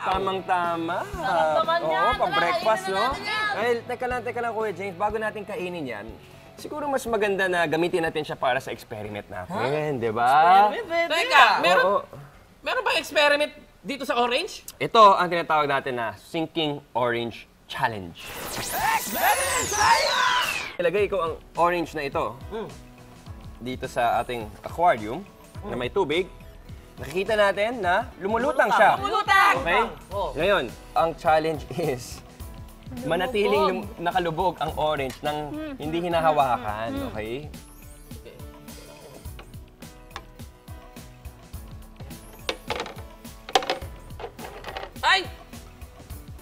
Tamang-tama. Naman Oo, yan. pang-breakfast, Tara, no? kainin na natin Ay, teka lang, Kuya James. Bago natin kainin yan, siguro mas maganda na gamitin natin siya para sa experiment natin, di ba? Teka, Oo. meron ba experiment dito sa orange? Ito ang tinatawag natin na Sinking Orange Challenge. Ilagay ko ang orange na ito dito sa ating aquarium na may tubig. Nakikita natin na lumulutang siya. Lumulutang! Okay? Ngayon, ang challenge is manatiling nakalubog ang orange nang hindi hinahawakan. Okay? Ay!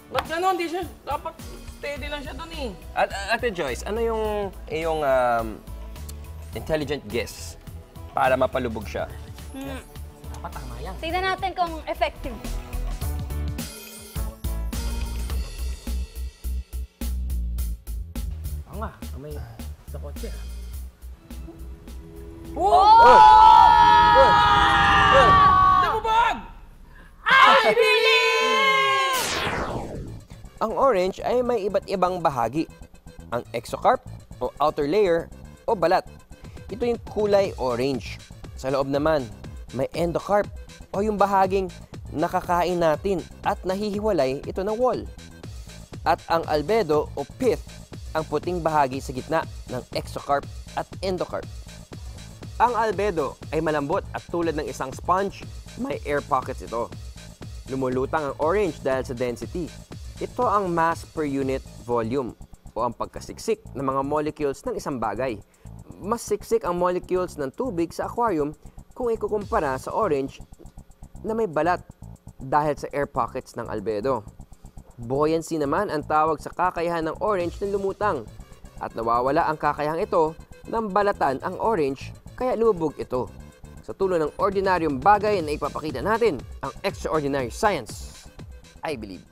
Ba't gano'n? Di siya. Dapat steady lang siya dun eh. At Ate Joyce, ano yung iyong intelligent guess para mapalubog siya? Dapat tama yan. Tignan natin kung effective. Oo nga, may sa kotse. Lumubog! I believe! Ang orange ay may iba't ibang bahagi. Ang exocarp o outer layer o balat. Ito yung kulay orange. Sa loob naman, may endocarp o yung bahaging nakakain natin at nahihiwalay ito ng wall. At ang albedo o pith, ang puting bahagi sa gitna ng exocarp at endocarp. Ang albedo ay malambot at tulad ng isang sponge, may air pockets ito. Lumulutang ang orange dahil sa density. Ito ang mass per unit volume o ang pagkasiksik ng mga molecules ng isang bagay. Mas siksik ang molecules ng tubig sa aquarium kung ikukumpara sa orange na may balat dahil sa air pockets ng albedo. Buoyancy naman ang tawag sa kakayahan ng orange na lumutang at nawawala ang kakayahang ito nang balatan ang orange kaya lumubog ito. Sa tulong ng ordinaryong bagay na ipapakita natin ang extraordinary science, I believe.